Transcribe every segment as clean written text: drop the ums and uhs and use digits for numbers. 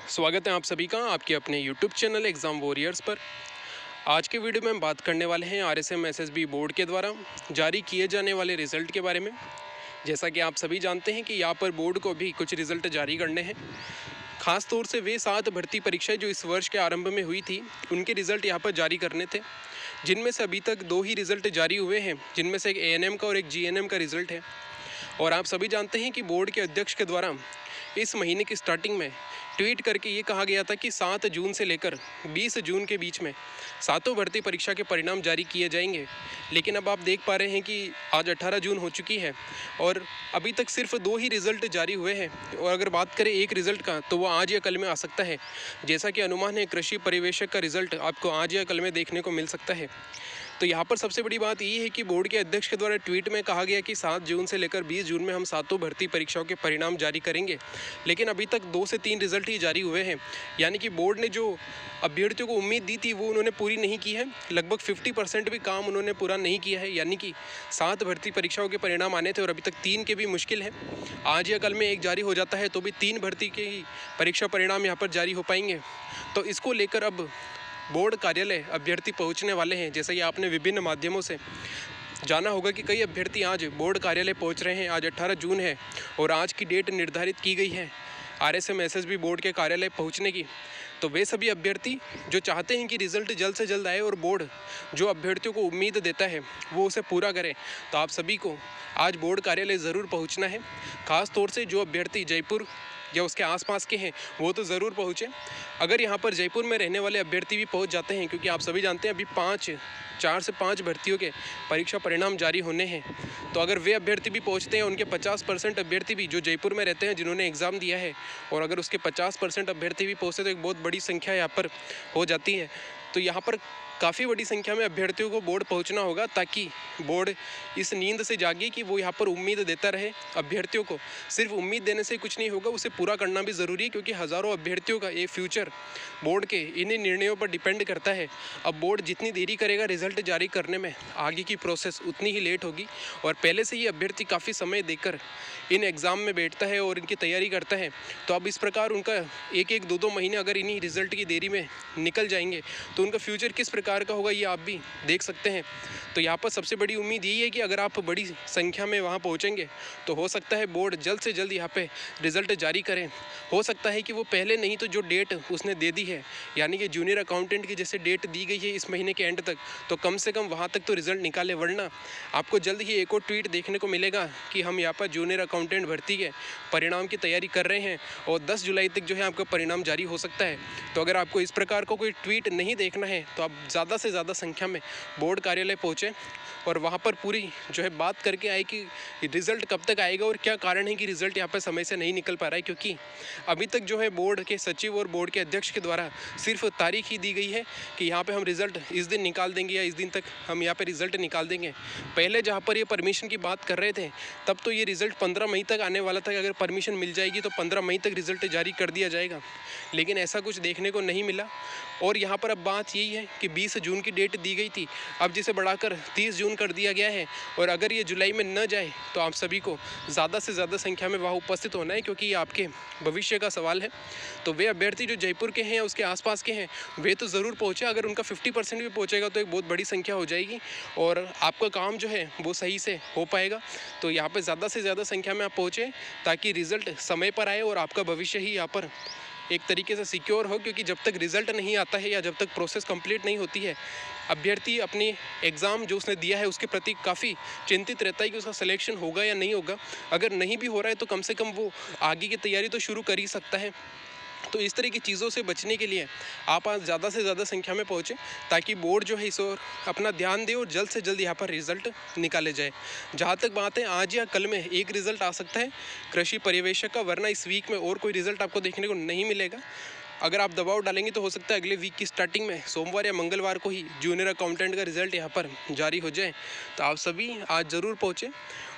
स्वागत है आप सभी का आपके अपने YouTube चैनल एग्ज़ाम वॉरियर्स पर। आज के वीडियो में हम बात करने वाले हैं RSM SSB बोर्ड के द्वारा जारी किए जाने वाले रिज़ल्ट के बारे में। जैसा कि आप सभी जानते हैं कि यहाँ पर बोर्ड को भी कुछ रिज़ल्ट जारी करने हैं। ख़ास तौर से वे 7 भर्ती परीक्षाएं जो इस वर्ष के आरंभ में हुई थी उनके रिज़ल्ट यहाँ पर जारी करने थे, जिनमें से अभी तक 2 ही रिज़ल्ट जारी हुए हैं, जिनमें से एक ANM का और एक GNM का रिज़ल्ट है। और आप सभी जानते हैं कि बोर्ड के अध्यक्ष के द्वारा इस महीने की स्टार्टिंग में ट्वीट करके ये कहा गया था कि 7 जून से लेकर 20 जून के बीच में सातों भर्ती परीक्षा के परिणाम जारी किए जाएंगे। लेकिन अब आप देख पा रहे हैं कि आज 18 जून हो चुकी है और अभी तक सिर्फ 2 ही रिज़ल्ट जारी हुए हैं। और अगर बात करें एक रिज़ल्ट का तो वो आज या कल में आ सकता है। जैसा कि अनुमान है, कृषि पर्यवेक्षक का रिज़ल्ट आपको आज या कल में देखने को मिल सकता है। तो यहाँ पर सबसे बड़ी बात ये है कि बोर्ड के अध्यक्ष के द्वारा ट्वीट में कहा गया कि 7 जून से लेकर 20 जून में हम सातों भर्ती परीक्षाओं के परिणाम जारी करेंगे। लेकिन अभी तक 2 से 3 रिज़ल्ट ही जारी हुए हैं, यानी कि बोर्ड ने जो अभ्यर्थियों को उम्मीद दी थी वो उन्होंने पूरी नहीं की है। लगभग 50% भी काम उन्होंने पूरा नहीं किया है, यानी कि 7 भर्ती परीक्षाओं के परिणाम आने थे और अभी तक 3 के भी मुश्किल है। आज या कल में एक जारी हो जाता है तो भी 3 भर्ती के ही परीक्षा परिणाम यहाँ पर जारी हो पाएंगे। तो इसको लेकर अब बोर्ड कार्यालय अभ्यर्थी पहुंचने वाले हैं। जैसा कि आपने विभिन्न माध्यमों से जाना होगा कि कई अभ्यर्थी आज बोर्ड कार्यालय पहुंच रहे हैं। आज 18 जून है और आज की डेट निर्धारित की गई है RSM SSB बोर्ड के कार्यालय पहुंचने की। तो वे सभी अभ्यर्थी जो चाहते हैं कि रिज़ल्ट जल्द से जल्द आए और बोर्ड जो अभ्यर्थियों को उम्मीद देता है वो उसे पूरा करे, तो आप सभी को आज बोर्ड कार्यालय ज़रूर पहुँचना है। ख़ास तौर से जो अभ्यर्थी जयपुर या उसके आसपास के हैं वो तो ज़रूर पहुँचें। अगर यहाँ पर जयपुर में रहने वाले अभ्यर्थी भी पहुँच जाते हैं, क्योंकि आप सभी जानते हैं अभी 4 से 5 भर्तियों के परीक्षा परिणाम जारी होने हैं, तो अगर वे अभ्यर्थी भी पहुँचते हैं, उनके 50% अभ्यर्थी भी जो जयपुर में रहते हैं जिन्होंने एग्ज़ाम दिया है, और अगर उसके 50% अभ्यर्थी भी पहुँचते तो एक बहुत बड़ी संख्या यहाँ पर हो जाती है। तो यहाँ पर काफ़ी बड़ी संख्या में अभ्यर्थियों को बोर्ड पहुंचना होगा, ताकि बोर्ड इस नींद से जागे कि वो यहाँ पर उम्मीद देता रहे अभ्यर्थियों को। सिर्फ उम्मीद देने से कुछ नहीं होगा, उसे पूरा करना भी ज़रूरी है, क्योंकि हज़ारों अभ्यर्थियों का ये फ्यूचर बोर्ड के इन्हीं निर्णयों पर डिपेंड करता है। अब बोर्ड जितनी देरी करेगा रिज़ल्ट जारी करने में, आगे की प्रोसेस उतनी ही लेट होगी। और पहले से ही अभ्यर्थी काफ़ी समय देकर इन एग्ज़ाम में बैठता है और इनकी तैयारी करता है, तो अब इस प्रकार उनका 1-1, 2-2 महीने अगर इन्हीं रिज़ल्ट की देरी में निकल जाएंगे तो उनका फ्यूचर किस प्रकार का होगा ये आप भी देख सकते हैं। तो यहाँ पर सबसे बड़ी उम्मीद यही है कि अगर आप बड़ी संख्या में वहाँ पहुँचेंगे तो हो सकता है बोर्ड जल्द से जल्द यहाँ पे रिज़ल्ट जारी करें। हो सकता है कि वो पहले नहीं तो जो डेट उसने दे दी है, यानी कि जूनियर अकाउंटेंट की जैसे डेट दी गई है इस महीने के एंड तक, तो कम से कम वहाँ तक तो रिज़ल्ट निकाले। वरना आपको जल्द ही एक और ट्वीट देखने को मिलेगा कि हम यहाँ पर जूनियर अकाउंटेंट भर्ती के परिणाम की तैयारी कर रहे हैं और 10 जुलाई तक जो है आपका परिणाम जारी हो सकता है। तो अगर आपको इस प्रकार का कोई ट्वीट नहीं देखना है तो आप ज़्यादा से ज़्यादा संख्या में बोर्ड कार्यालय पहुँचें और वहाँ पर पूरी जो है बात करके आए कि रिज़ल्ट कब तक आएगा और क्या कारण है कि रिज़ल्ट यहाँ पर समय से नहीं निकल पा रहा है। क्योंकि अभी तक जो है बोर्ड के सचिव और बोर्ड के अध्यक्ष के द्वारा सिर्फ तारीख ही दी गई है कि यहाँ पे हम रिज़ल्ट इस दिन निकाल देंगे या इस दिन तक हम यहाँ पे रिज़ल्ट निकाल देंगे। पहले जहाँ पर ये परमिशन की बात कर रहे थे तब तो ये रिज़ल्ट 15 मई तक आने वाला था कि अगर परमिशन मिल जाएगी तो 15 मई तक रिज़ल्ट जारी कर दिया जाएगा, लेकिन ऐसा कुछ देखने को नहीं मिला। और यहाँ पर अब बात यही है कि 20 जून की डेट दी गई थी, अब जिसे बढ़ाकर 30 जून कर दिया गया है। और अगर ये जुलाई में न जाए तो आप सभी को ज़्यादा से ज़्यादा संख्या में वहाँ उपस्थित होना है, क्योंकि ये आपके भविष्य का सवाल है। तो वे अभ्यर्थी जो जयपुर के हैं या उसके आसपास के हैं वे तो ज़रूर पहुँचे। अगर उनका 50% भी पहुँचेगा तो एक बहुत बड़ी संख्या हो जाएगी और आपका काम जो है वो सही से हो पाएगा। तो यहाँ पर ज़्यादा से ज़्यादा संख्या में आप पहुँचें ताकि रिज़ल्ट समय पर आए और आपका भविष्य ही यहाँ पर एक तरीके से सिक्योर हो। क्योंकि जब तक रिज़ल्ट नहीं आता है या जब तक प्रोसेस कंप्लीट नहीं होती है, अभ्यर्थी अपनी एग्ज़ाम जो उसने दिया है उसके प्रति काफ़ी चिंतित रहता है कि उसका सिलेक्शन होगा या नहीं होगा। अगर नहीं भी हो रहा है तो कम से कम वो आगे की तैयारी तो शुरू कर ही सकता है। तो इस तरह की चीज़ों से बचने के लिए आप आज ज़्यादा से ज़्यादा संख्या में पहुँचें ताकि बोर्ड जो है इस ओर अपना ध्यान दे और जल्द से जल्द यहाँ पर रिज़ल्ट निकाले जाए। जहाँ तक बात है आज या कल में एक रिज़ल्ट आ सकता है कृषि पर्यवेक्षक का, वरना इस वीक में और कोई रिज़ल्ट आपको देखने को नहीं मिलेगा। अगर आप दबाव डालेंगे तो हो सकता है अगले वीक की स्टार्टिंग में सोमवार या मंगलवार को ही जूनियर अकाउंटेंट का रिज़ल्ट यहाँ पर जारी हो जाए। तो आप सभी आज ज़रूर पहुँचें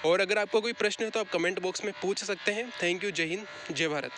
और अगर आपको कोई प्रश्न है तो आप कमेंट बॉक्स में पूछ सकते हैं। Thank you. जय हिंद, जय भारत।